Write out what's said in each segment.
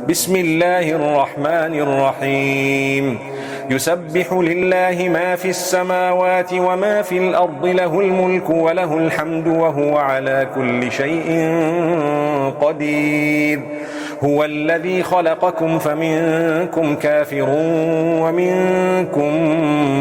بسم الله الرحمن الرحيم يسبح لله ما في السماوات وما في الأرض له الملك وله الحمد وهو على كل شيء قدير هو الذي خلقكم فمنكم كافر ومنكم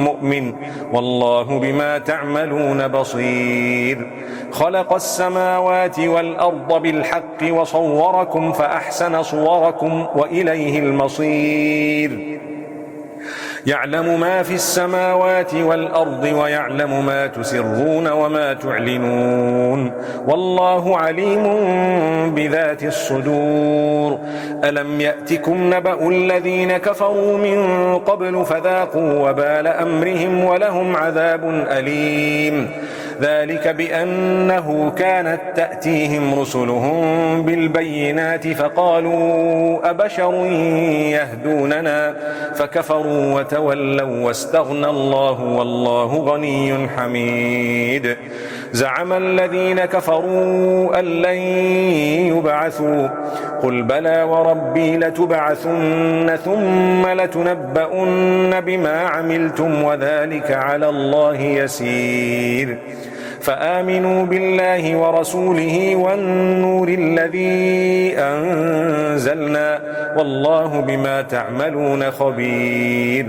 مؤمن والله بما تعملون بصير خلق السماوات والأرض بالحق وصوركم فأحسن صوركم وإليه المصير يعلم ما في السماوات والأرض ويعلم ما تسرون وما تعلنون والله عليم بذات الصدور ألم يأتكم نبأ الذين كفروا من قبل فذاقوا وبال أمرهم ولهم عذاب أليم ذلك بأنه كانت تأتيهم رسلهم بالبينات فقالوا أبشر يهدوننا فكفروا وتولوا واستغنى الله والله غني حميد زعم الذين كفروا أن لن يبعثوا قل بلى وربي لتبعثن ثم لتنبؤن بما عملتم وذلك على الله يسير فآمنوا بالله ورسوله والنور الذي أنزلنا والله بما تعملون خبير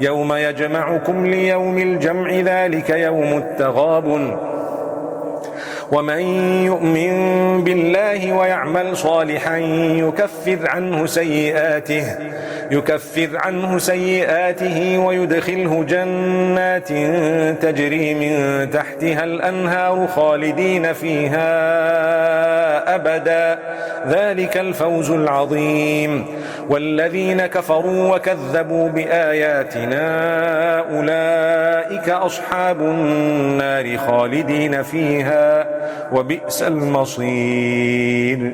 يوم يجمعكم ليوم الجمع ذلك يوم التغابن ومن يؤمن بالله ويعمل صالحا يكفر عنه سيئاته ويدخله جنات تجري من تحتها الأنهار خالدين فيها أبدا ذلك الفوز العظيم والذين كفروا وكذبوا بآياتنا أولئك أصحاب النار خالدين فيها وبئس المصير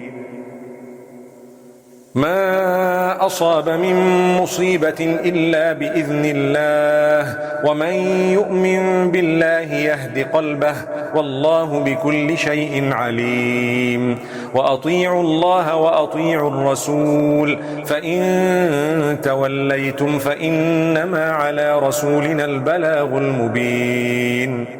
ما أصاب من مصيبة إلا بإذن الله ومن يؤمن بالله يهد قلبه والله بكل شيء عليم وأطيعوا الله وأطيعوا الرسول فإن توليتم فإنما على رسولنا البلاغ المبين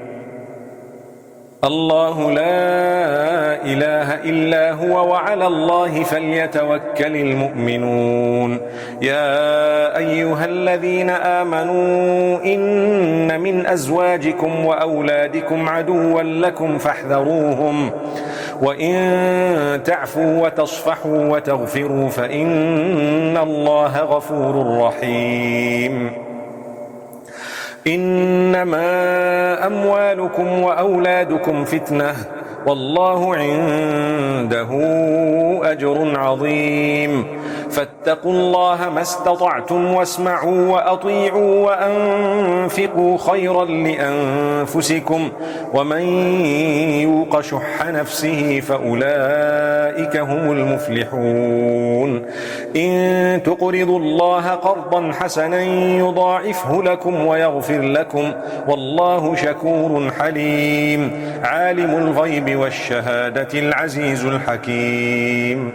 الله لا إله إلا هو وعلى الله فليتوكل المؤمنون يا أيها الذين آمنوا إن من أزواجكم وأولادكم عدوا لكم فاحذروهم وإن تعفوا وتصفحوا وتغفروا فإن الله غفور رحيم إنما أموالكم وأولادكم فتنة والله عنده أجر عظيم فاتقوا الله ما استطعتم واسمعوا وأطيعوا وأنفقوا خيرا لأنفسكم ومن يوق شح نفسه فأولئك هم المفلحون إن تقرضوا الله قرضا حسنا يضاعفه لكم ويغفر لكم والله شكور حليم عالم الغيب والشهادة العزيز الحكيم